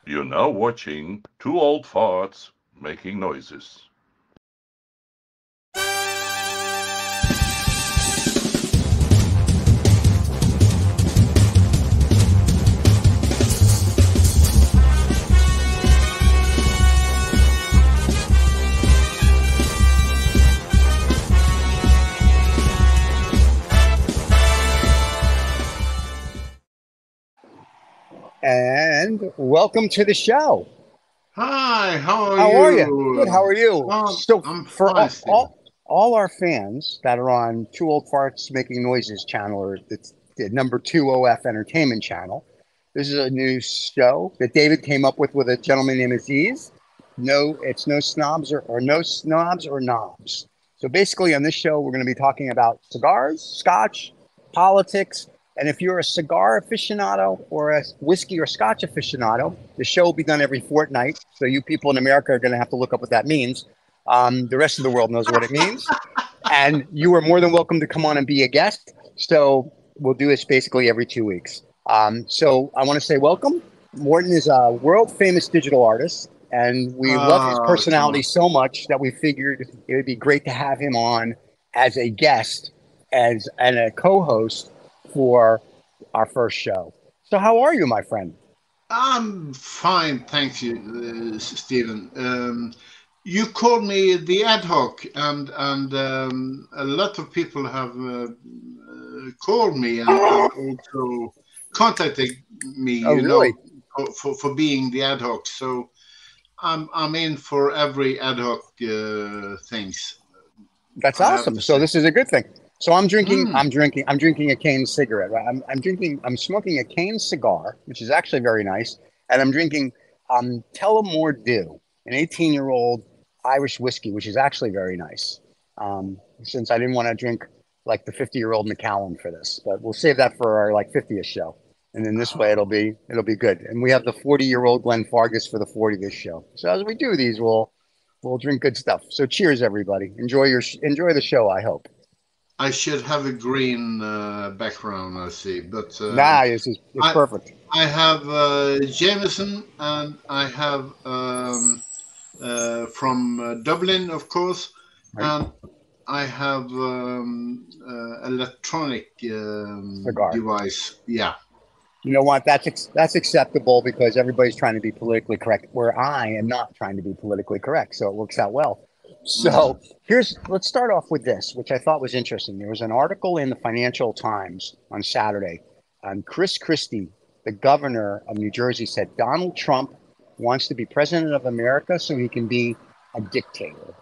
You're now watching two old farts making noises. And welcome to the show. Hi, how are How are you? Good. How you? are you? So, I'm for fine, Stephen. all our fans that are on Two Old Farts Making Noises channel, or it's the number 2OF Entertainment channel, this is a new show that David came up with a gentleman named Aziz. No, it's no snobs or no snobs or knobs. So basically, on this show, we're going to be talking about cigars, scotch, politics, and if you're a cigar aficionado or a whiskey or scotch aficionado, the show will be done every fortnight. So you people in America are going to have to look up what that means. The rest of the world knows what it means. And you are more than welcome to come on and be a guest. So we'll do this basically every 2 weeks. So I want to say welcome. Morten is a world famous digital artist, and we love his Come personality on. so much that we figured it would be great to have him on as a guest and a co-host for our first show. So how are you, my friend? I'm fine, thank you, Stephen. You called me the ad hoc, and a lot of people have called me and also contacted me, Oh, really? for being the ad hoc. So I'm in for every ad hoc things, That's I have awesome. to So say. this is a good thing. So Mm. I'm drinking a cane cigarette. Right? I'm smoking a cane cigar, which is actually very nice, and I'm drinking Tullamore Dew, an 18-year-old Irish whiskey, which is actually very nice. Since I didn't want to drink like the 50-year-old Macallan for this, but we'll save that for our like 50th show, and then this way it'll be good. And we have the 40-year-old Glenfargus for the 40th show. So as we do these, we'll drink good stuff. So cheers, everybody. Enjoy the show. I hope. I should have a green background, I see, but Nah, it's I perfect. I have Jameson and I have from Dublin, of course, Right, and I have electronic cigar. device. Yeah. You know what? That's acceptable because everybody's trying to be politically correct. Where I am not trying to be politically correct, so it works out well. Mm. So let's start off with this, which I thought was interesting. There was an article in the Financial Times on Saturday. Chris Christie, the governor of New Jersey, said Donald Trump wants to be president of America so he can be a dictator.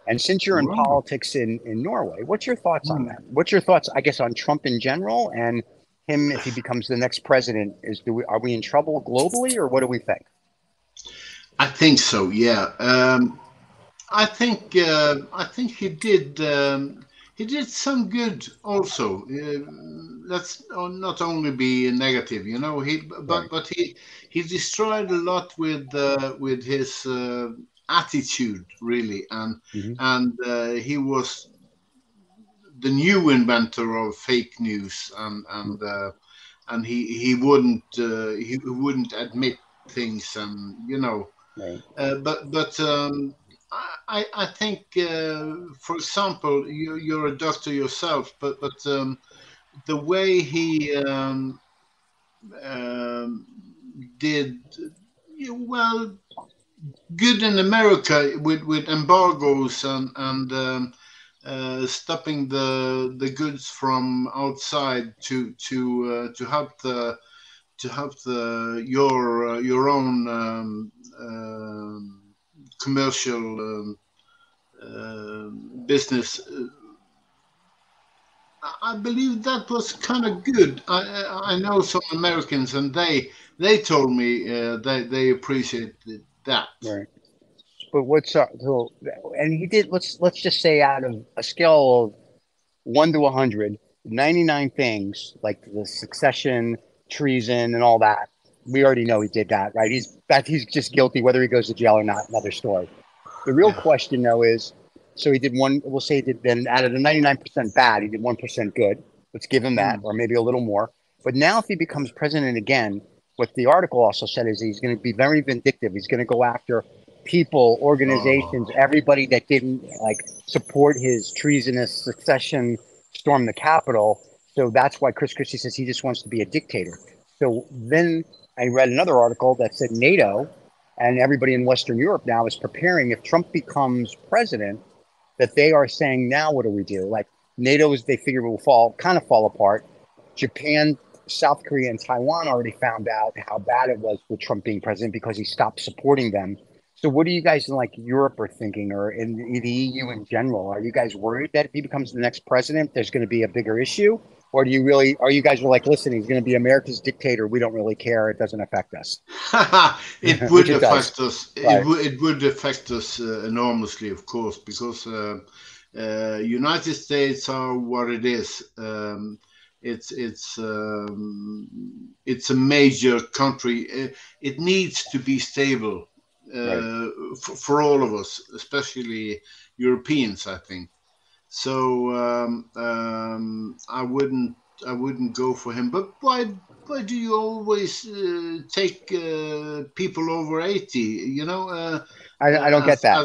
And since you're in Wow. politics in Norway, what's your thoughts on Mm. that? What's your thoughts, I guess, on Trump in general and him if he becomes the next president? Are we in trouble globally, or what do we think? I think so. Yeah. I think he did some good also. Let's not only be negative, you know. Right. He destroyed a lot with his attitude, really, Hmm. and he was the new inventor of fake news, and he wouldn't admit things, and you know. Right. But I think, for example, you're a doctor yourself, but the way he um, did well, good in America with embargoes and stopping the goods from outside to help your own commercial business. I believe that was kind of good. I know some Americans, and they told me they appreciated that. Right. But and he did. Let's just say out of a scale of 1 to 100, 99 things like the succession, treason, and all that. We already know he did that, right? He's just guilty, whether he goes to jail or not. Another story. The real Yeah. question, though, is so he did one. We'll say he did then out of the 99% bad, he did 1% good. Let's give him that, Mm. or maybe a little more. But now, if he becomes president again, what the article also said is he's going to be very vindictive. He's going to go after people, organizations, Oh. everybody that didn't like support his treasonous succession, storm the Capitol. So that's why Chris Christie says he just wants to be a dictator. So then I read another article that said NATO and everybody in Western Europe now is preparing if Trump becomes president, that they are saying, now what do we do? Like NATO is, they figure will fall apart. Japan, South Korea, and Taiwan already found out how bad it was with Trump being president because he stopped supporting them. So what do you guys in like Europe are thinking, or in the EU in general? Are you guys worried that if he becomes the next president, there's going to be a bigger issue? Or do you really, are you guys like, listen, he's going to be America's dictator. We don't really care. It doesn't affect us. It Which would it does. affect us. Right. It would affect us enormously, of course, because United States are what it is. It's a major country. It needs to be stable Right. for all of us, especially Europeans, I think. So I wouldn't go for him. But why do you always take people over 80? You know, I don't get that.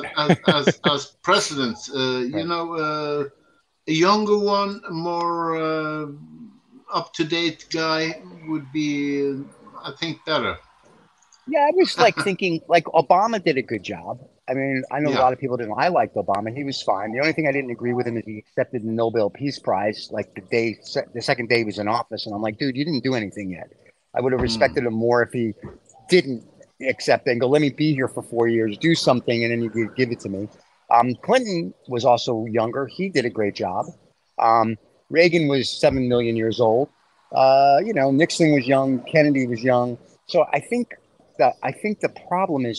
as presidents, you Right. know, a younger one, more up to date guy would be, I think, better. Yeah, I was like thinking, like Obama did a good job. I mean, I know a Yeah. lot of people didn't. I liked Obama; he was fine. The only thing I didn't agree with him is he accepted the Nobel Peace Prize like the second day he was in office, and I'm like, dude, you didn't do anything yet. I would have Mm. respected him more if he didn't accept it and go, let me be here for 4 years, do something, and then you could give it to me. Clinton was also younger; he did a great job. Um, Reagan was 7 million years old. You know, Nixon was young, Kennedy was young. So I think the problem is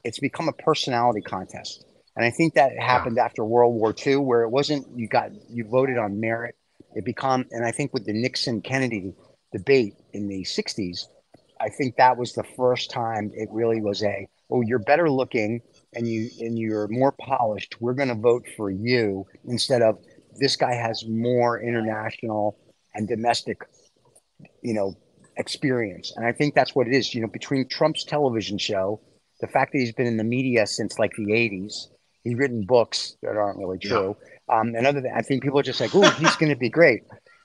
it's become a personality contest, and I think that Yeah. happened after World War II, where it wasn't you voted on merit. It become, and I think with the Nixon Kennedy debate in the '60s, I think that was the first time it really was oh, you're better looking and you're more polished. We're going to vote for you instead of this guy has more international and domestic, you know, experience. And I think that's what it is. You know, between Trump's television show, the fact that he's been in the media since like the '80s, he's written books that aren't really Yeah. true. And other than, I think people are just like, oh, he's going to be great.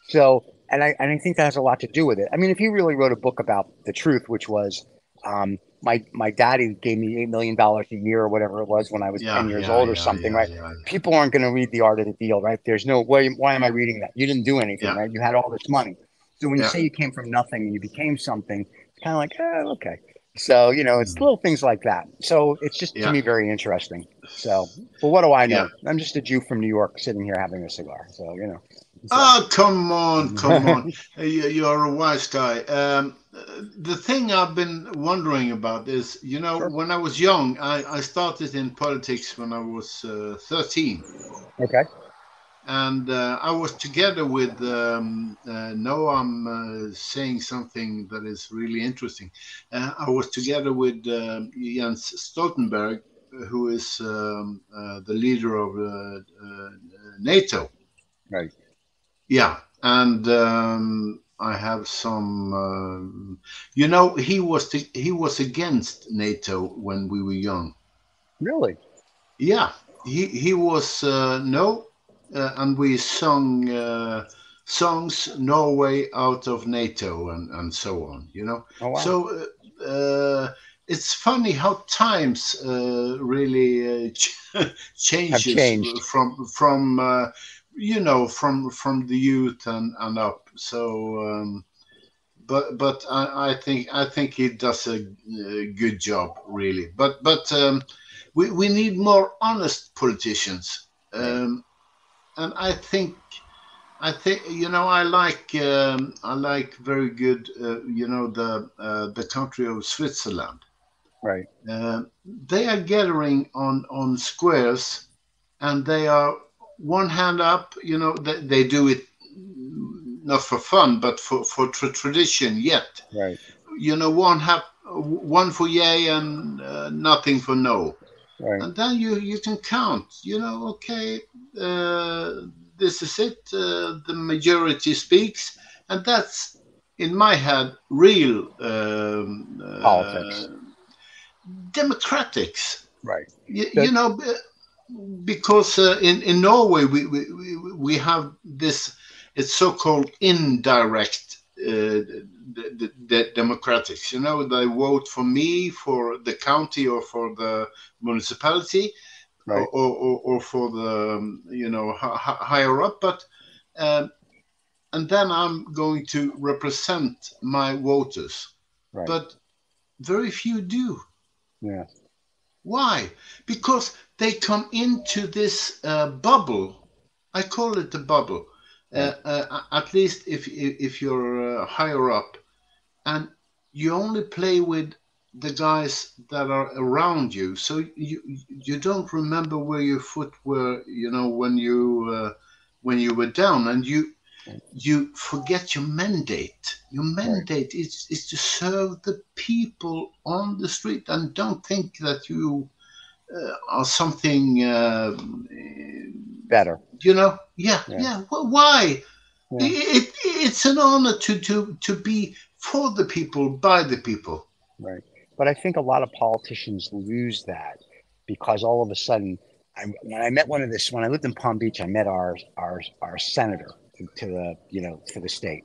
So, and I think that has a lot to do with it. I mean, if he really wrote a book about the truth, which was, my daddy gave me $8 million a year or whatever it was when I was 10 Yeah. years Yeah. old or Yeah. something, Yeah. right? Yeah. People aren't going to read The Art of the Deal, right? There's no way. Why am I reading that? You didn't do anything, Yeah. right? You had all this money. So when you Yeah. say you came from nothing and you became something, it's kind of like, oh, okay. So, you know, it's Mm. little things like that. So it's just to Yeah. me very interesting. So, but what do I Yeah. know? I'm just a Jew from New York sitting here having a cigar. So, you know. So. Oh, come on, come on. You're a wise guy. The thing I've been wondering about is, you know, Sure. when I was young, I started in politics when I was 13. Okay. And I was together with, no, I'm saying something that is really interesting. I was together with Jens Stoltenberg, who is the leader of NATO. Right. Yeah, and I have some. You know, he was against NATO when we were young. Really? Yeah, he was no, and we sung songs Norway out of NATO and so on. You know, Oh, wow. so it's funny how times really Have changes changed. from you know, from the youth and up. So. But I think he does a good job, really. But we need more honest politicians, Right. and I think, you know, I like very good, you know, the country of Switzerland. Right. They are gathering on squares, and they are one hand up. You know, they do it not for fun, but for tradition. Yet, Right. you know, one for yay and nothing for no. Right. And then you can count. You know, okay, this is it. The majority speaks, and in my head, real Politics. democratics. Right. You know, because in Norway we have this, it's so-called indirect the democratics. You know, they vote for me for the county or for the municipality, Right. or for the higher up, but and then I'm going to represent my voters. Right. But very few do. Yeah. Why? Because they come into this bubble. I call it the bubble. Right. At least if you're higher up, and you only play with the guys that are around you, so you don't remember where your foot were. You know, when you were down, and you forget your mandate. Your mandate is to serve the people on the street, and don't think that you are something better. You know, yeah. Why? Yeah. It's an honor to be for the people, by the people. Right. But I think a lot of politicians lose that because all of a sudden, when I met when I lived in Palm Beach, I met our senator to the for the state,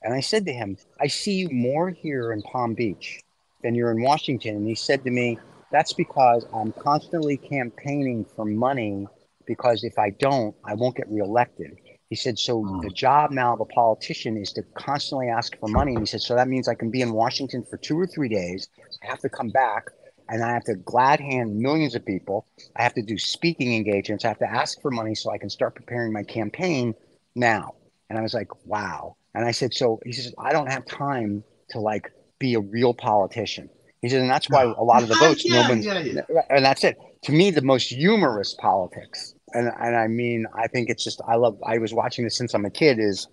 and I said to him, "I see you more here in Palm Beach than you're in Washington." And he said to me, "That's because I'm constantly campaigning for money because if I don't, I won't get reelected." He said, so the job now of a politician is to constantly ask for money. And he said, so that means I can be in Washington for 2 or 3 days. I have to come back and I have to glad hand millions of people. I have to do speaking engagements. I have to ask for money so I can start preparing my campaign now. And I was like, wow. And I said, so he says, I don't have time to like be a real politician. He said, and that's why a lot of the votes, and that's it. To me, the most humorous politics, and I mean, I think it's just, I was watching this since I'm a kid, is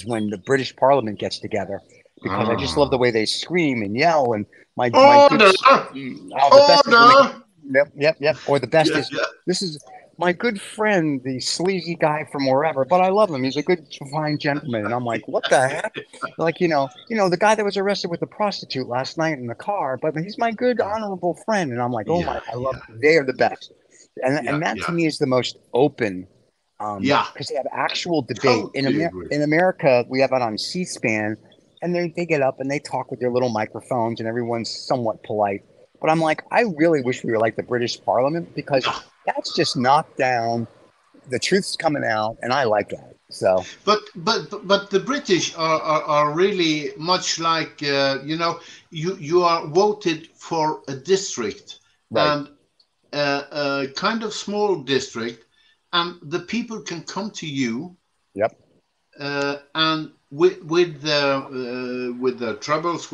when the British Parliament gets together, because I just love the way they scream and yell, and my good, the best is yep. Or the best is, this is my good friend, the sleazy guy from wherever, but I love him. He's a good, fine gentleman. And I'm like, what the heck? Like, the guy that was arrested with the prostitute last night in the car, but he's my good, honorable friend. And I'm like, they are the best. And that to me is the most open, because they have actual debate. In America, we have it on C-SPAN, and they get up and they talk with their little microphones, and everyone's somewhat polite. But I'm like, I really wish we were like the British Parliament, because that's just knocked down. The truth's coming out, and I like that. So, but the British are really much like you are voted for a district, and a kind of small district, and the people can come to you. Yep. And with the troubles,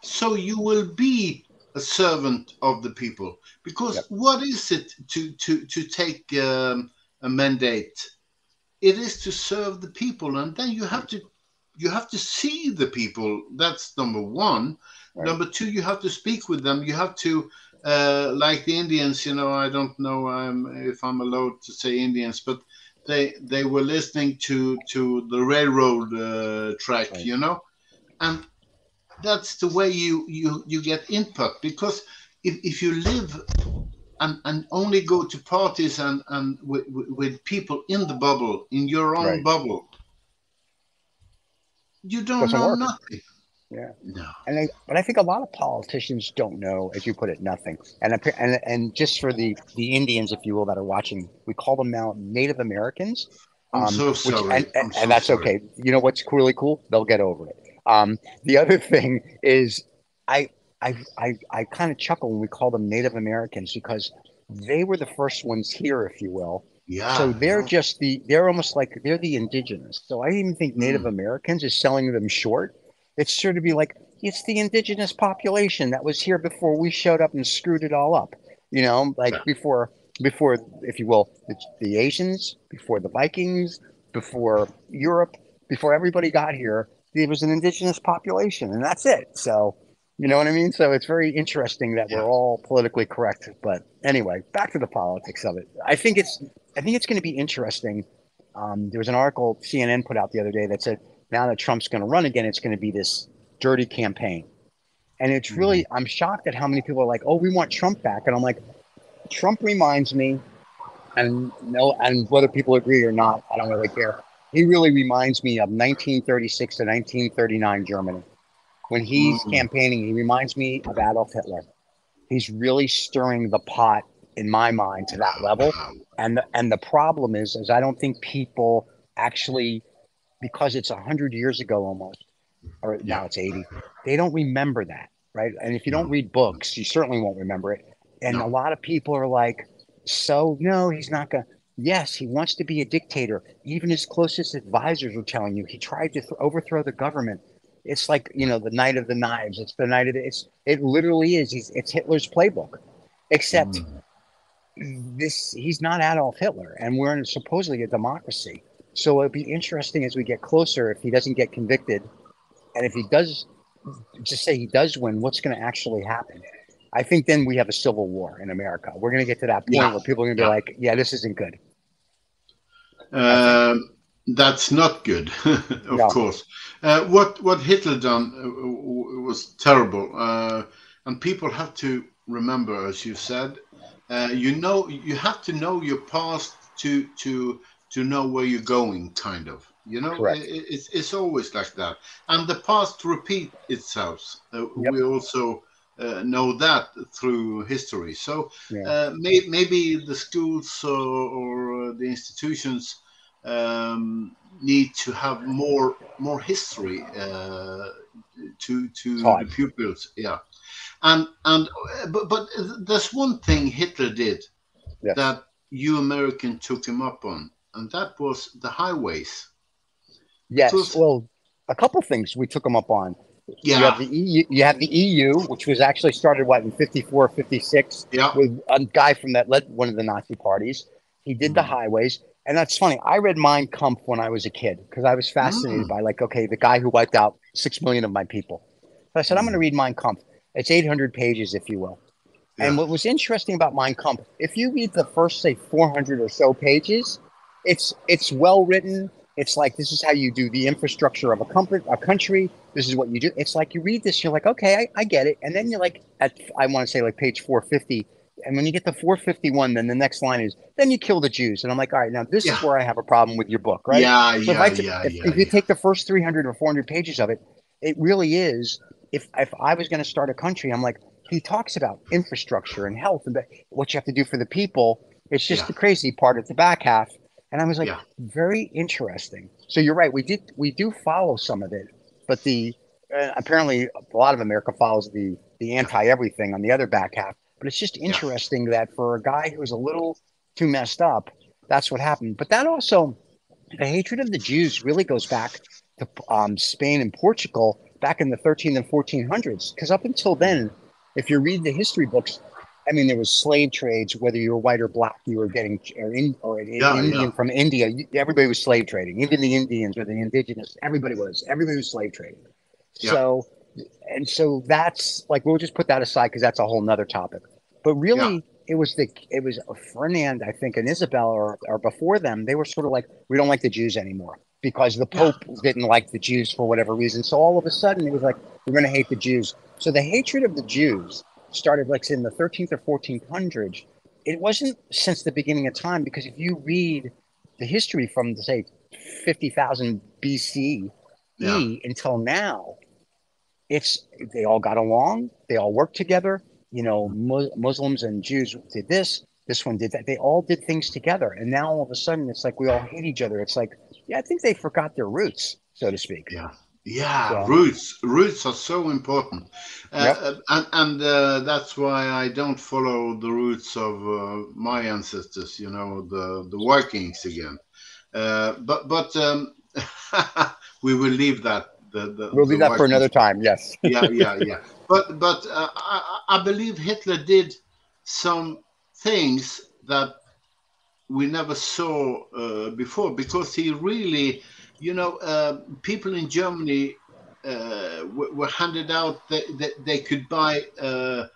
so you will be a servant of the people, because what is it to take a mandate? It is to serve the people, and then you have to see the people. That's number one. Number two, you have to speak with them. You have to like the Indians. I don't know if I'm allowed to say Indians, but they were listening to the railroad track, and that's the way you get input. Because if you live and only go to parties and with people in the bubble, in your own bubble, you don't know nothing. Yeah. No. But I think a lot of politicians don't know, as you put it, nothing. And just for the Indians, if you will, that are watching, we call them now Native Americans. I'm so sorry. And that's okay. You know what's really cool? They'll get over it. The other thing is, I kind of chuckle when we call them Native Americans, because they were the first ones here, if you will. Yeah. So they're almost like they're the indigenous. So I even think Native Americans is selling them short. It's sure to be like, it's the indigenous population that was here before we showed up and screwed it all up. Before, if you will, the Asians, before the Vikings, before Europe, before everybody got here, there was an indigenous population, and that's it. So, you know what I mean? So it's very interesting that we're all politically correct. But anyway, back to the politics of it. I think it's going to be interesting. There was an article CNN put out the other day that said now that Trump's going to run again, it's going to be this dirty campaign. And it's really, I'm shocked at how many people are like, oh, we want Trump back. And I'm like, Trump reminds me, and whether people agree or not, I don't really care. He really reminds me of 1936 to 1939 Germany. When he's campaigning, he reminds me of Adolf Hitler. He's really stirring the pot, in my mind, to that level. And the problem is I don't think people actually, because it's 100 years ago almost, or now it's 80, they don't remember that, right? And if you don't read books, you certainly won't remember it. And a lot of people are like, so no, he's not going to. Yes, he wants to be a dictator. Even his closest advisors were telling you he tried to overthrow the government. It's like, the night of the knives. It's the night of it literally is. It's Hitler's playbook, except he's not Adolf Hitler, and we're in supposedly a democracy. So it'd be interesting as we get closer, if he doesn't get convicted, and if he does, just say he does win, what's going to actually happen? I think then we have a civil war in America. We're going to get to that point where people are going to be like, yeah, this isn't good. That's not good, of course. What Hitler done was terrible. And people have to remember, as you said, you have to know your past to know where you're going, kind of. It's always like that. And the past repeat itself. We also know that through history. So maybe the schools or the institutions need to have more history to the pupils. But there's one thing Hitler did that you American took him up on, and that was the highways. Yes, well, a couple things we took him up on. You have the EU, which was actually started in 54, 56 with a guy that led one of the Nazi parties. He did the highways. And that's funny. I read Mein Kampf when I was a kid because I was fascinated by the guy who wiped out 6 million of my people. So I said, I'm going to read Mein Kampf. It's 800 pages, if you will. And what was interesting about Mein Kampf, if you read the first, say, 400 or so pages, it's well written. It's like, this is how you do the infrastructure of a country. This is what you do. It's like you read this, you're like, okay, I get it. And then you're like, I want to say page 450. And when you get to 451, then the next line is, then you kill the Jews. And I'm like, all right, now this is where I have a problem with your book, right? If you take the first 300 or 400 pages of it, it really is, if I was going to start a country, I'm like, he talks about infrastructure and health and what you have to do for the people. It's just the crazy part at the back half. And I was like, very interesting. So you're right. We do follow some of it, but apparently a lot of America follows the anti-everything on the other back half. But it's just interesting that for a guy who was a little too messed up, that's what happened. But that also, the hatred of the Jews really goes back to Spain and Portugal back in the 13 and 1400s. Because up until then, if you read the history books, I mean, there was slave trades, whether you were white or black, you were getting Indian from India. Everybody was slave trading. Even the Indians or the indigenous, everybody was slave trading. So that's like, we'll just put that aside because that's a whole nother topic. But really, it was Ferdinand, I think, and Isabel or before them. They were sort of like, we don't like the Jews anymore because the Pope didn't like the Jews for whatever reason. So all of a sudden, it was like, we're going to hate the Jews. So the hatred of the Jews started in the 13th or 1400s. It wasn't since the beginning of time, because if you read the history from, say, 50,000 BCE until now, they all got along. They all worked together. Muslims and Jews did this one did that. They all did things together. And now all of a sudden, it's like we all hate each other. It's like, I think they forgot their roots, so to speak. Roots are so important. And that's why I don't follow the roots of my ancestors, the Vikings again. But we will leave that. We'll leave that for another time. Yes. But I believe Hitler did some things that we never saw before, because he really, people in Germany were handed out that they could buy a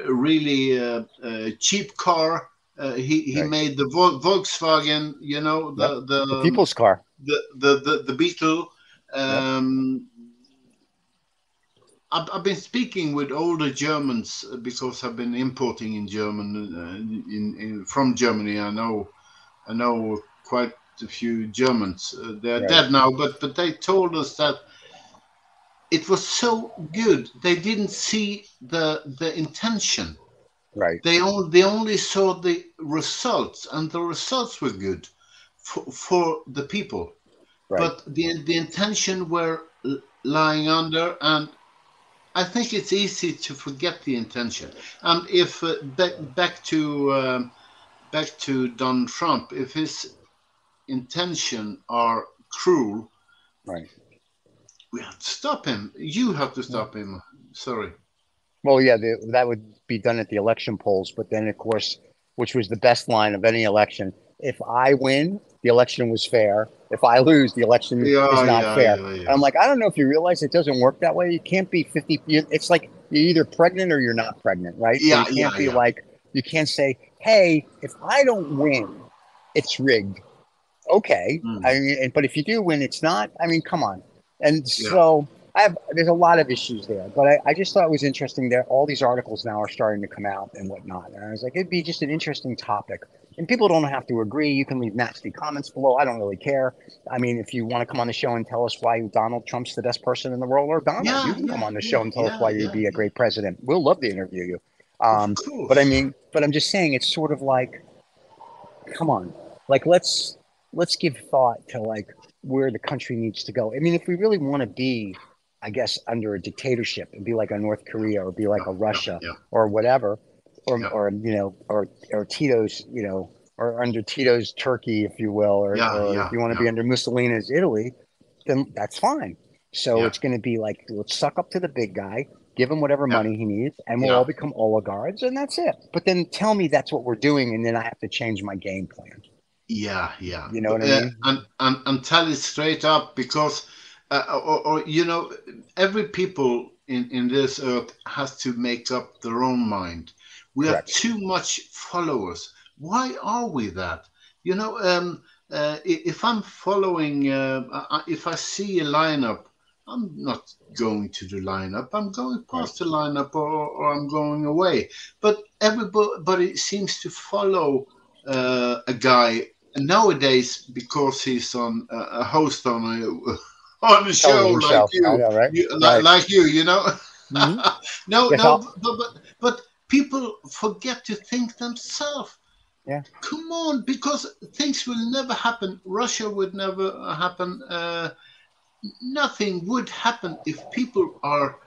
really cheap car. He made the Volkswagen, the people's car, the Beetle. Um, I've been speaking with older Germans because I've been importing in German from Germany. I know quite a few Germans. They're dead now, but they told us that it was so good. They didn't see the intention. Right. They only saw the results, and the results were good for the people. Right. But the intention were lying under, and I think it's easy to forget the intention. And if back to Donald Trump, if his intention are cruel, Right. we have to stop him. You have to stop him. Sorry. Well, yeah, that would be done at the election polls, but then, of course, which was the best line of any election: if I win, the election was fair. If I lose, the election is not fair. And I'm like, I don't know if you realize it doesn't work that way. You can't be 50. It's like you're either pregnant or you're not pregnant, right? Yeah, so you can't be like, you can't say, hey, if I don't win, it's rigged. Okay. I mean, but if you do win, it's not. I mean, come on. And so there's a lot of issues there, but I just thought it was interesting that all these articles now are starting to come out and whatnot. And I was like, it'd be just an interesting topic. And people don't have to agree. You can leave nasty comments below. I don't really care. I mean, if you want to come on the show and tell us why Donald Trump's the best person in the world, or Donald, you can come on the show and tell us why you'd be a great president. We'll love to interview you. But I mean, but I'm just saying, it's sort of like, come on, like let's give thought to like where the country needs to go. I mean, if we really want to be, I guess, under a dictatorship and be like a North Korea or be like a Russia or whatever, or you know, or Tito's, you know, or under Tito's Turkey, if you will, or if you want to be under Mussolini's Italy, then that's fine. So it's going to be like, let's suck up to the big guy, give him whatever money he needs, and we'll all become oligarchs, and that's it. But then tell me that's what we're doing, and then I have to change my game plan. Yeah. You know what I mean? And tell it straight up, because, or you know, every people in this earth has to make up their own mind. We have too much followers. Why are we that? You know, if I'm following, if I see a lineup, I'm not going to the lineup. I'm going past the lineup, or I'm going away. But everybody seems to follow a guy nowadays because he's on a host on a show like you, I know, right? Like you, you know. But people forget to think themselves. Yeah. Come on, because things will never happen. Russia would never happen. Nothing would happen if people are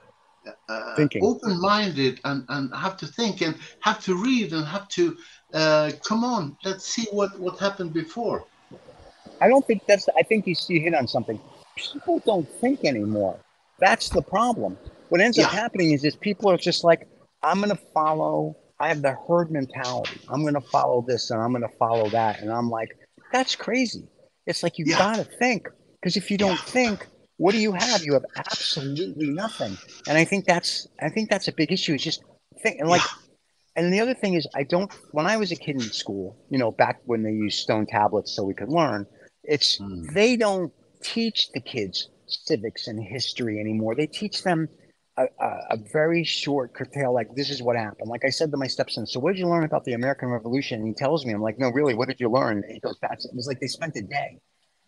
open-minded and have to think and have to read and have to come on. Let's see what happened before. I don't think I think you hit on something. People don't think anymore. That's the problem. What ends up happening is people are just like, I'm going to follow. I have the herd mentality. I'm going to follow this and I'm going to follow that. And I'm like, that's crazy. It's like, you got to think, because if you don't think, what do you have? You have absolutely nothing. And I think that's a big issue. Is just think. And and the other thing is, when I was a kid in school, you know, back when they used stone tablets so we could learn, they don't teach the kids civics and history anymore. They teach them a very short curtail, like, this is what happened. Like I said to my stepson, so what did you learn about the American Revolution? And he tells me, I'm like, no, really, what did you learn? And he goes back. It was like they spent a day.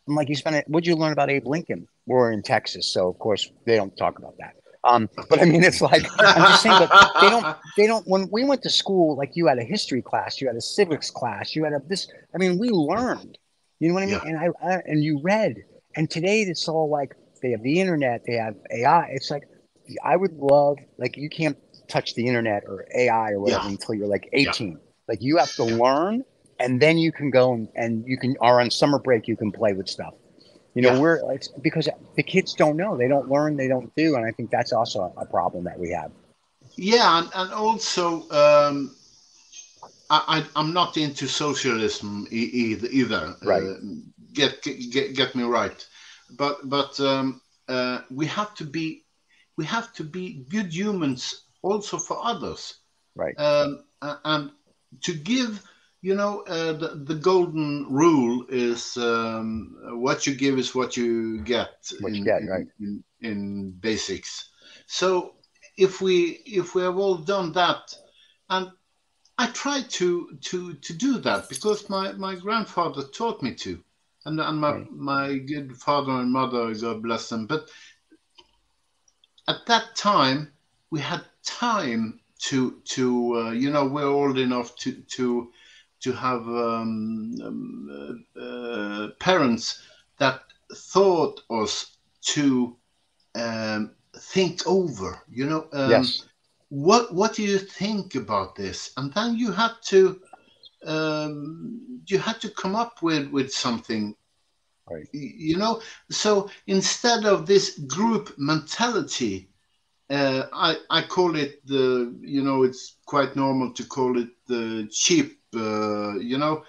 I'm like, what did you learn about Abe Lincoln? We're in Texas, so of course they don't talk about that. But I mean, it's like, I'm just saying, but they don't, when we went to school, like, you had a history class, you had a civics class, you had I mean, we learned, you know what I mean? And and you read, and today it's all like, they have the internet, they have AI. It's like, I would love, like, you can't touch the internet or AI or whatever until you're like 18. Like, you have to learn, and then you can go and you can, or on summer break, you can play with stuff. You know, it's because the kids don't know, they don't learn, they don't do. And I think that's also a problem that we have. Yeah. And also, I'm not into socialism either. Right. Get me right. But we have to be good humans also for others. Right. And to give the golden rule is what you give is what you get What you get, right? in basics. So if we have all done that, and I try to do that because my grandfather taught me to, and Right. my good father and mother, God bless them. But at that time, we had time to we're old enough to have parents that thought us to think over. Yes. What do you think about this? And then you had to come up with something. Right. So instead of this group mentality, I call it it's quite normal to call it the cheap. The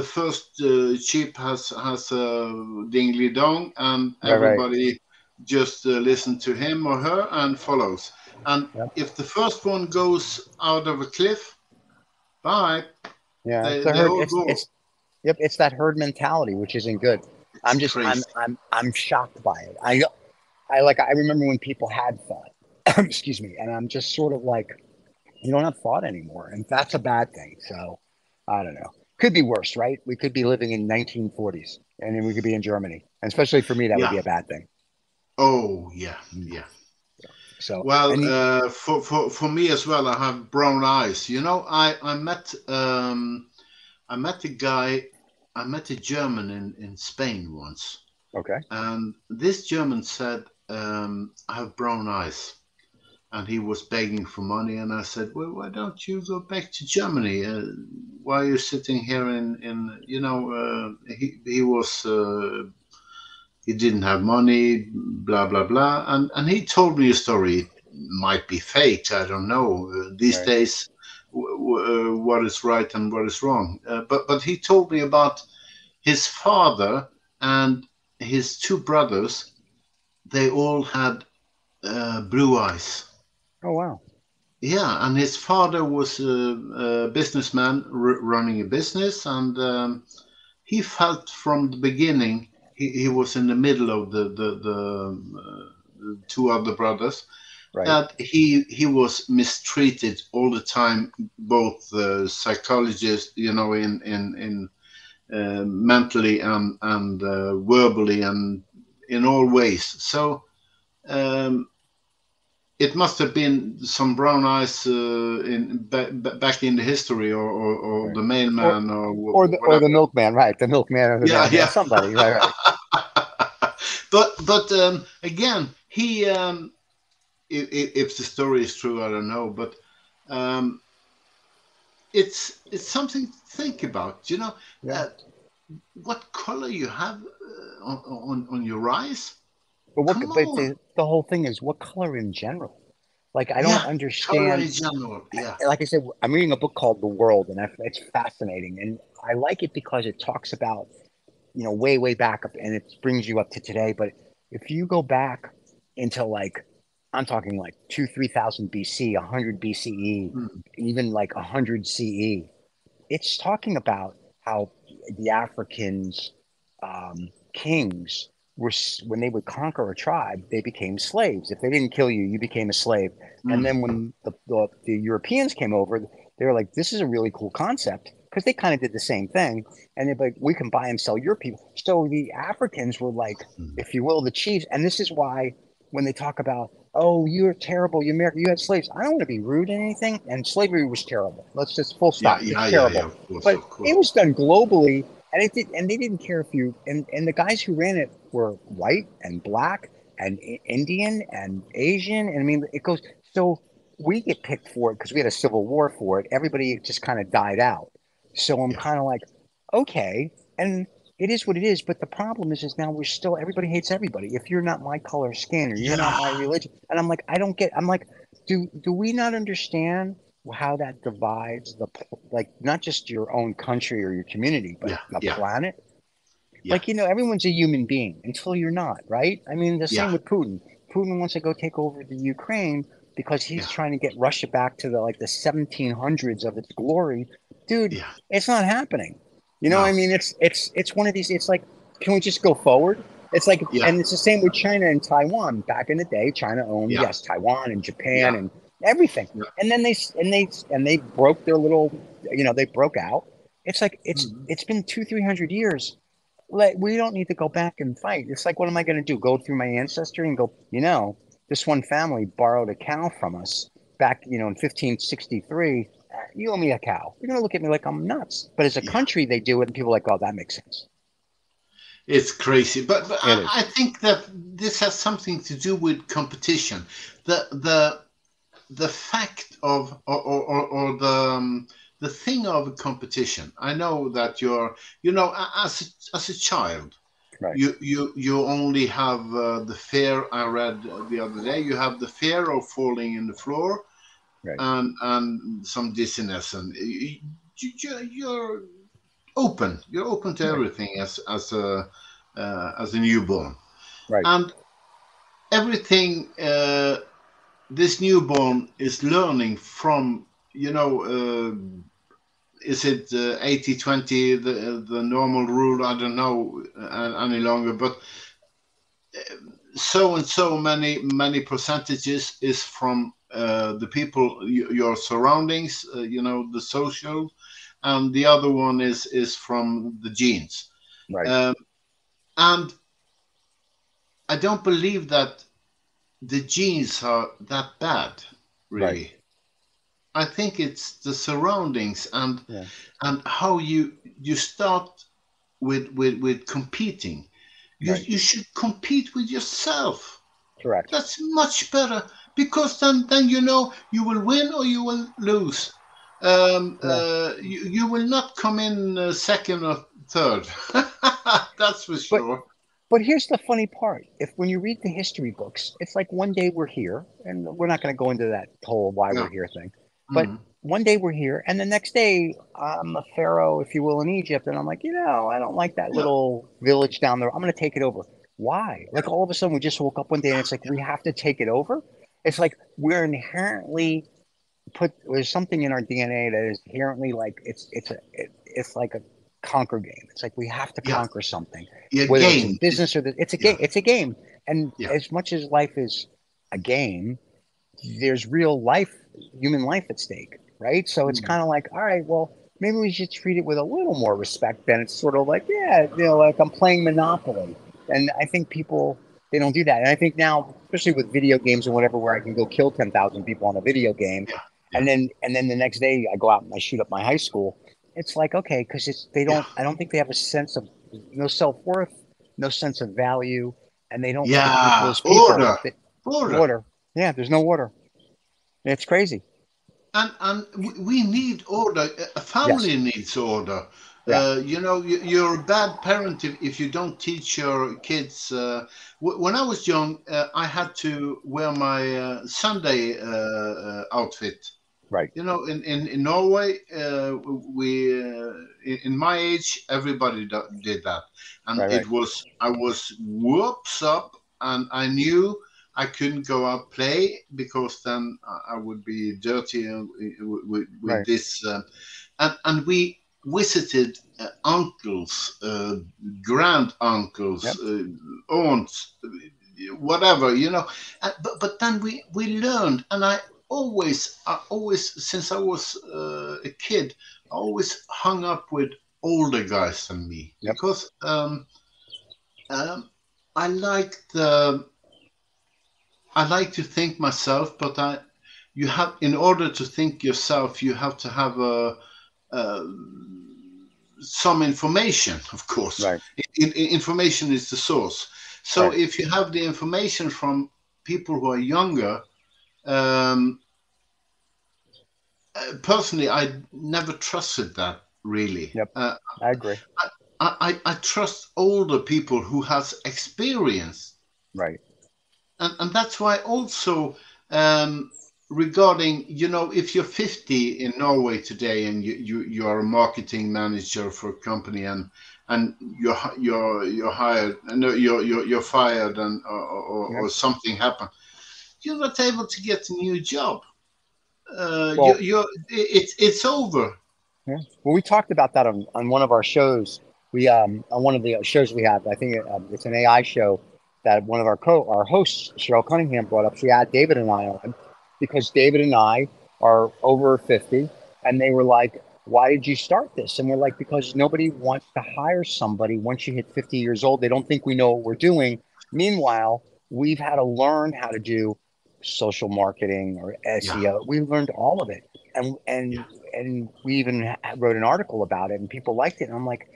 first cheap has a dingly dong, and Right. everybody just listen to him or her and follows. And Yep. if the first one goes out of a cliff, bye, Yeah. It's the they herd. all go. Yep. It's that herd mentality, which isn't good. It's crazy. I'm shocked by it. I remember when people had thought, excuse me, and I'm just sort of like, you don't have thought anymore, and that's a bad thing. So I don't know. Could be worse, right? We could be living in 1940s, and then we could be in Germany, and especially for me, that would be Yeah. a bad thing. Oh, yeah. Mm. Yeah. So, Well, and for me as well, I have brown eyes. I met a guy, I met a German in Spain once, okay, and this German said, "I have brown eyes," and he was begging for money, and I said, "Well, why don't you go back to Germany? Why are you sitting here he was." He didn't have money, blah blah blah, and he told me a story. It might be fake, I don't know. These right, days, what is right and what is wrong. But he told me about his father and his two brothers. They all had blue eyes. oh wow, Yeah, and his father was a businessman running a business, and he felt from the beginning he was in the middle of the two other brothers right, that he was mistreated all the time, both psychologists, in mentally and verbally and in all ways. So um, it must have been some brown eyes back in the history, or right, the or mailman, or or the whatever. milkman, right, the milkman or the Yeah, mailman, yeah. somebody, right, right, But again, he if the story is true, I don't know, but um, it's something to think about. yeah. Uh, what color you have on your eyes? Come But on, the whole thing is what color in general. Like I don't yeah, color understand. in general, yeah, Like I said, I'm reading a book called The World, and it's fascinating, and I like it because it talks about way back up, and it brings you up to today. But if you go back into like, I'm talking like 2-3,000 BC, 100 BCE, mm, even like 100 CE, it's talking about how the Africans, kings when they would conquer a tribe, they became slaves. If they didn't kill you, you became a slave. And then mm. when the Europeans came over, they were like, this is a really cool concept because they kind of did the same thing. And they're like, we can buy and sell your people. So the Africans were like, Mm. if you will, the chiefs. And this is why when they talk about, oh, you're terrible, you had slaves. I don't want to be rude in anything. And slavery was terrible. Let's just full Yeah, stop. It's yeah, yeah, yeah. terrible. Of course, But of course. it was done globally, and they didn't care if you and the guys who ran it were white and black and Indian and Asian, and I mean it goes. So we get picked for it because we had a civil war for it. Everybody just kind of died out. So I'm Yeah, kind of like, okay, and it is what it is. But the problem is now we're still everybody hates everybody. If you're not my color skin or you're not yeah, my religion, and I'm like, I don't get. I'm like, do we not understand how that divides like not just your own country or your community, but yeah, the yeah, planet? yeah, Like, everyone's a human being until you're not, right? I mean, the yeah, same with Putin. Putin wants to go take over the Ukraine because he's yeah, trying to get Russia back to the 1700s of its glory. dude, Yeah. it's not happening. You know, No. I mean, it's one of these. It's like, can we just go forward? It's like, Yeah. and it's the same with China and Taiwan. Back in the day, China owned, Yeah. yes, Taiwan and Japan Yeah. and everything. Yeah. And then they broke their little, you know, they broke out. It's like it's been 200-300 years. Like, we don't need to go back and fight. It's like, what am I going to do? Go through my ancestry and go, you know, this one family borrowed a cow from us back, you know, in 1563. You owe me a cow. You're going to look at me like I'm nuts. But as a country, they do it, and people are like, oh, that makes sense. It's crazy, but It is. I think that this has something to do with competition. The fact of or the thing of competition. I know that you're, you know, as a child, Right. you only have the fear. I read the other day. You have the fear of falling in the floor, Right. and some dizziness, and you're open. You're open to everything as a newborn, Right. and everything this newborn is learning from, you know, is it 80-20, the normal rule? I don't know any longer, but so and so many percentages is from the people, your surroundings, you know, the social, and the other one is from the genes. Right. And I don't believe that the genes are that bad, really. Right. I think it's the surroundings and Yeah. and how you start with competing. Right. You should compete with yourself. Correct. That's much better, because then you know you will win or you will lose. You will not come in second or third. That's for sure. But here's the funny part. When you read the history books, it's like one day we're here, and we're not going to go into that whole why Yeah. we're here thing. But one day we're here, and the next day I'm a pharaoh, if you will, in Egypt, and I'm like, you know, I don't like that little village down there. I'm going to take it over. Why? Like, all of a sudden we just woke up one day and it's like we have to take it over. It's like we're inherently there's something in our DNA that is inherently like it's like a conquer game. It's like we have to conquer something, whether it's in business or it's a game. It's a game, and as much as life is a game, there's real life, human life at stake, right? So it's kind of like, all right, well, maybe we should treat it with a little more respect. Then it's sort of like, yeah, you know, like I'm playing Monopoly, and I think people, they don't do that. And I think now, especially with video games and whatever, where I can go kill 10,000 people on a video game, and then the next day I go out and I shoot up my high school. It's like, okay, because I don't think they have a sense of no self-worth, no sense of value, and they don't look at people as people. Order. Yeah, there's no order. It's crazy. And we need order. A family needs order. You know, you're a bad parent if you don't teach your kids. When I was young, I had to wear my Sunday outfit. Right. You know, in Norway, we in my age, everybody did that, and I was whoops up, and I knew I couldn't go out play because then I would be dirty with this, and we visited uncles, grand uncles, aunts, whatever, you know, but then we learned, and I always, since I was a kid, I always hung up with older guys than me, because I like to think myself, but you have, in order to think yourself, you have to have some information, of course. Right. Information is the source. So if you have the information from people who are younger, personally, I never trusted that, really. Yep. I agree. I trust older people who has experience. Right. And that's why also, regarding, you know, if you're 50 in Norway today and you are a marketing manager for a company, and you're hired, no, you're fired, and or something happened, you're not able to get a new job. It's over. Yeah. Well, we talked about that on one of our shows. We on one of the shows we have. I think it's an AI show that one of our hosts, Cheryl Cunningham, brought up. She had David and I on because David and I are over 50, and they were like, "Why did you start this?" And we're like, "Because nobody wants to hire somebody once you hit 50 years old. They don't think we know what we're doing. Meanwhile, we've had to learn how to do social marketing or Yeah, SEO. We learned all of it, and yeah, and and we even wrote an article about it, and people liked it. And I'm like,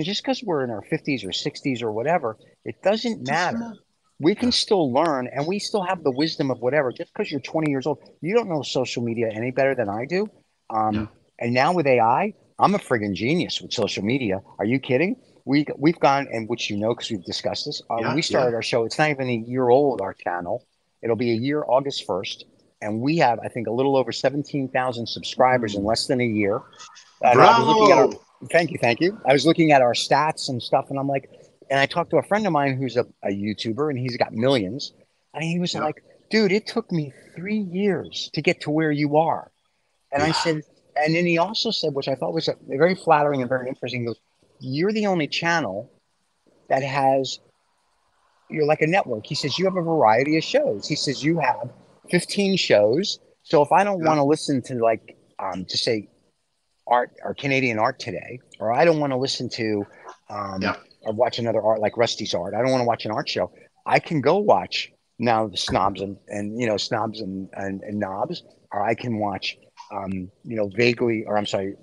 just because we're in our 50s or 60s or whatever, it doesn't doesn't matter. matter. We can Yeah, still learn, and we still have the wisdom of whatever. Just because you're 20 years old, you don't know social media any better than I do. yeah, And now with AI, I'm a friggin' genius with social media. Are you kidding? We've gone, and which because we've discussed this. When yeah, we yeah, started our show, it's not even a year old. Our channel, it'll be a year August 1st, and we have, I think, a little over 17,000 subscribers in mm. less than a year. And I was looking at our, Bravo. thank you. I was looking at our stats and stuff, and I'm like, and I talked to a friend of mine who's a YouTuber, and he's got millions, and he was Yeah, like, dude, it took me 3 years to get to where you are. And I yeah, said, and then he also said, which I thought was very flattering and very interesting. He goes, you're the only channel that has, you're like a network. He says, you have a variety of shows. He says, you have 15 shows. So if I don't yeah, want to listen to like, to say art or Canadian art today, or I don't want to listen to yeah, or watch another art like Rusty's art. I don't want to watch an art show. I can go watch now the snobs and snobs and knobs, or I can watch vaguely, or I'm sorry,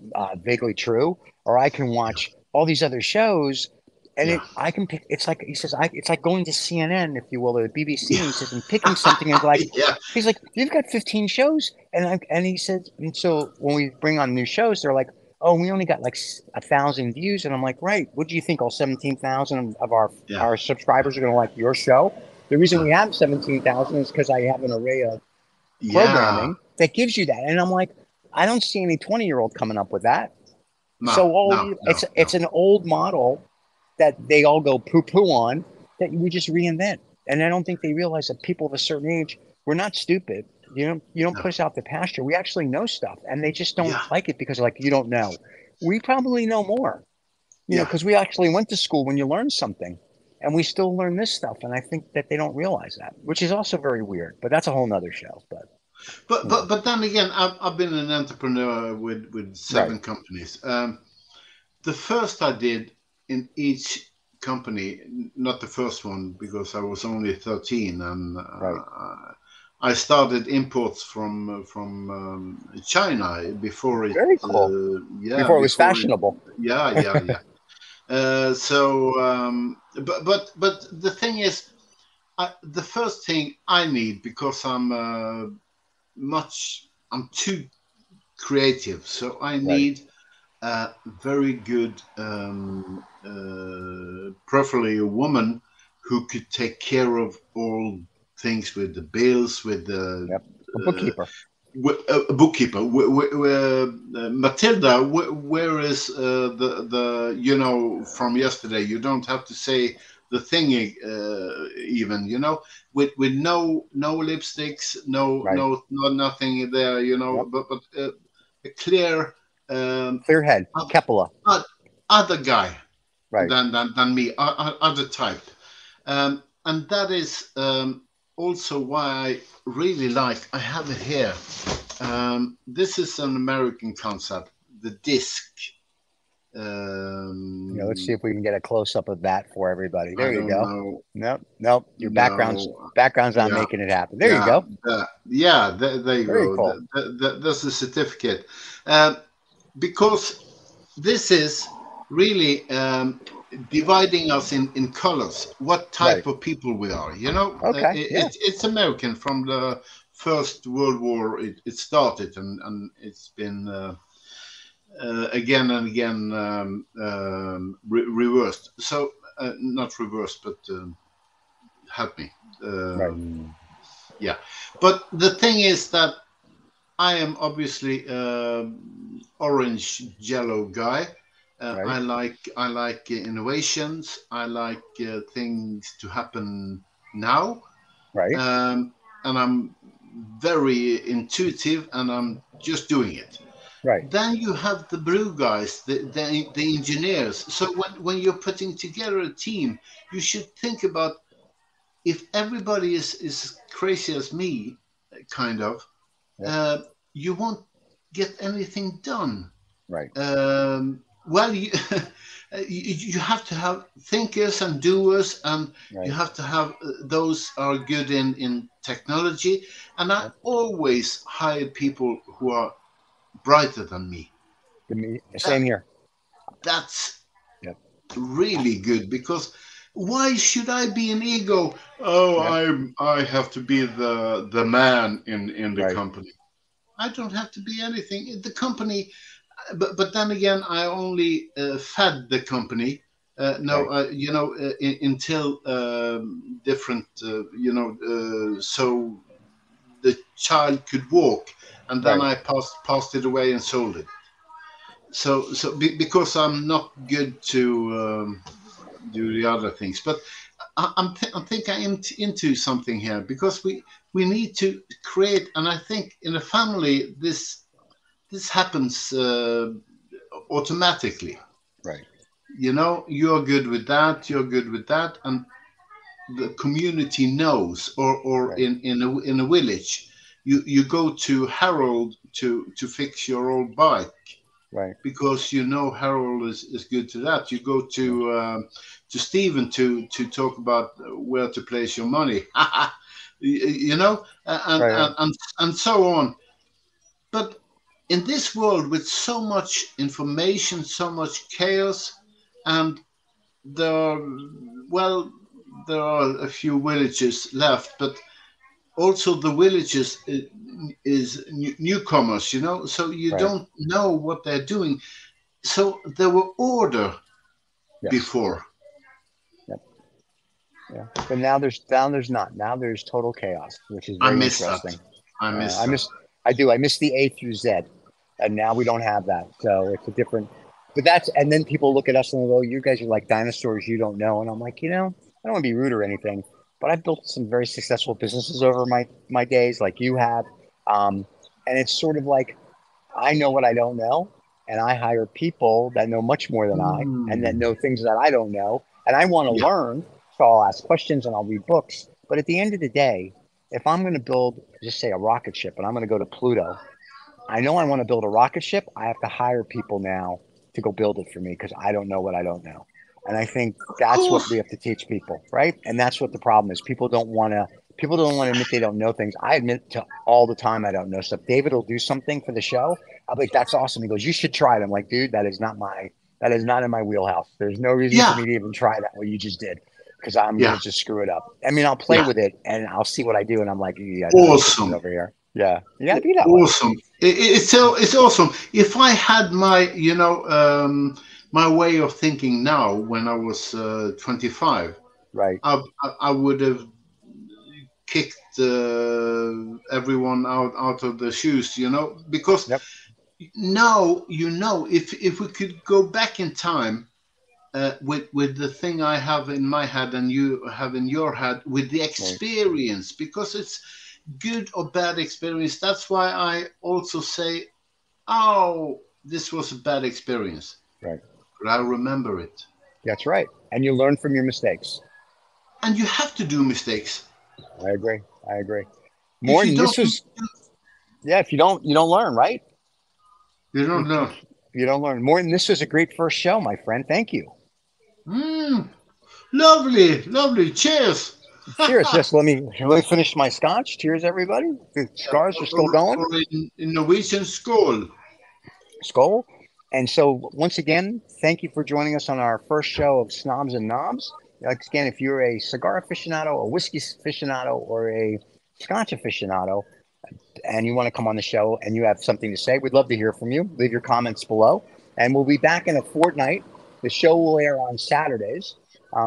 vaguely true, or I can watch all these other shows. And yeah, I can pick. It's like he says. It's like going to CNN, if you will, or the BBC. And yeah, he says, and picking something and like, yeah, he's like, you've got 15 shows, and he said, and so when we bring on new shows, they're like, oh, we only got like 1,000 views, and I'm like, right, what do you think? All 17,000 of yeah, our subscribers are going to like your show? The reason yeah, we have 17,000 is because I have an array of yeah. programming that gives you that, and I'm like, I don't see any 20-year-old coming up with that. No, So no, no, it's no. an old model that they all go poo poo on that we just reinvent. And I don't think they realize that people of a certain age, we're not stupid. You don't No. push out the pasture. We actually know stuff, and they just don't Yeah, like it because like you don't know. We probably know more, yeah. because we actually went to school when you learn something, and we still learn this stuff. And I think that they don't realize that, which is also very weird. But that's a whole nother show. But But you know, but but then again, I've been an entrepreneur with right, 7 companies. The first I did in each company, not the first one because I was only 13, and right, I started imports from China before it. very cool. Yeah, Before it was before it. fashionable, Yeah, yeah, yeah. But the thing is, the first thing I need, because I'm too creative, so I right, need a very good, preferably a woman who could take care of all things with the bills, with the yep, a uh, bookkeeper, a bookkeeper. Matilda, where is the from yesterday? You don't have to say the thing, even, with no lipsticks, right, no nothing there, yep, but a clear, clear head, oth- Kepala, other guy right. than me, other type. And that is also why I really like, I have it here. This is an American concept, the disc. Let's see if we can get a close up of that for everybody. I There you don't go. know. Nope, nope. Your No. background's not Yeah. making it happen. There you Yeah. go. Yeah. There you Very go. cool. That's a certificate. Um, because this is really dividing us in colors, what Right. type of people we are. Okay. Yeah. It's American from the First World War. It started, and it's been again and again reversed. So not reversed, but help me. Right. Yeah, but the thing is that I am obviously orange yellow guy. Right. I like innovations. I like things to happen now, Right. and I'm very intuitive, and I'm just doing it. Right. Then you have the brew guys, the engineers. So when you're putting together a team, you should think about, if everybody is crazy as me, kind of, Yep. you won't get anything done. Right. Well, you have to have thinkers and doers, and you Right. have to have those are good in technology. And I Yep. always hire people who are brighter than me. Same here. That's Yep. really good, because why should I be an ego? Oh, Yep. I have to be the man in the Right. company. I don't have to be anything. The company, but then again, I only fed the company. No, Right. until different, so the child could walk, and then Right. I passed it away and sold it. Because I'm not good to do the other things, but I think I'm into something here, because we need to create, and I think in a family this happens automatically. Right. You're good with that, you're good with that, and the community knows, or Right. in a village, you go to Harold to fix your old bike, Right. because Harold is good to that. You go Yeah. to Stephen to talk about where to place your money, and, Right. and and and so on. But in this world with so much information, so much chaos, and there, well, there are a few villages left, but also the villages is newcomers, so you Right. don't know what they're doing. So there were order Yes. before. Yep. Yeah. But now there's not. Now there's total chaos, which is I very miss that. interesting. I miss I that. miss. I do. I miss the A through Z, and now we don't have that. So it's a different. But and then people look at us and they go, "You guys are like dinosaurs. You don't know." And I'm like, I don't want to be rude or anything, but I've built some very successful businesses over my days, like you have. And it's sort of like I know what I don't know, and I hire people that know much more than I, and that Hmm. know things that I don't know, and I want to Yeah. learn. So I'll ask questions and I'll read books. But at the end of the day, if I'm going to build, just say, a rocket ship, and I'm going to go to Pluto, I know I want to build a rocket ship. I have to hire people now to go build it for me because I don't know what I don't know. And I think Of that's what we course. have to teach people, right? And that's what the problem is. People don't want to admit they don't know things. I admit to all the time I don't know stuff. David will do something for the show. I'll be like, that's awesome. He goes, you should try it. I'm like, dude, that is not in my wheelhouse. There's no reason for Yeah. me to even try that, what you just did, because I'm Yeah. gonna just screw it up. I mean, I'll play Yeah. with it and I'll see what I do, and I'm like, you guys are bitches Awesome. over here. Yeah, you gotta be that way. Awesome. It's awesome. If I had my way of thinking now when I was 25, Right. I would have kicked everyone out of the shoes, because Yep. now, if we could go back in time, with the thing I have in my head and you have in your head, with the Right. experience, because it's good or bad experience. That's why I also say, oh, this was a bad experience, Right. but I remember it. That's right. And you learn from your mistakes. And you have to do mistakes. I agree. I agree. If you Morton, don't, this was yeah. If you don't learn, right? you don't If learn. you don't learn, Morton, this was a great first show, my friend. Thank you. Lovely, lovely. Cheers. Cheers. Yes. Let me finish my scotch. Cheers, everybody. The cigars are still going. Or in Norwegian, skål. Skull. And so, once again, thank you for joining us on our first show of Snobs and Knobs. Like, again, if you're a cigar aficionado, a whiskey aficionado, or a scotch aficionado, and you want to come on the show and you have something to say, we'd love to hear from you. Leave your comments below. And we'll be back in a fortnight. The show will air on Saturdays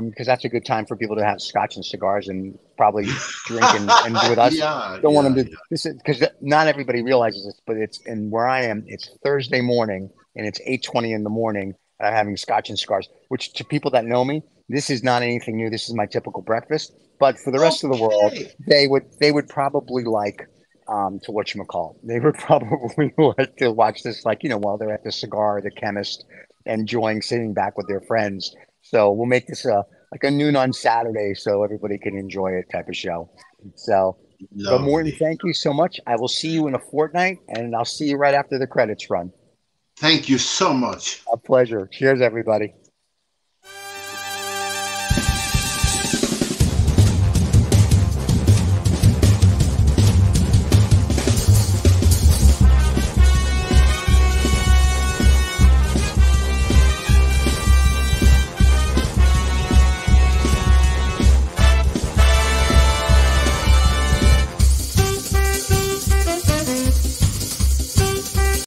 because that's a good time for people to have scotch and cigars and probably drink and with us. Yeah, Don't want them yeah, to. This is because not everybody realizes this, but it's and where I am, it's Thursday morning and it's 8:20 in the morning, and I'm having scotch and cigars. Which to people that know me, this is not anything new. This is my typical breakfast. But for the yeah. rest of the world, Okay. they would probably like to whatchamacallit. They would probably like to watch this, like, while they're at the cigar, the chemist, enjoying sitting back with their friends. So we'll make this like a noon on Saturday so everybody can enjoy it type of show. So, but Morten, Lovely. thank you so much. I will see you in a fortnight, and I'll see you right after the credits run. Thank you so much. A pleasure. Cheers, everybody.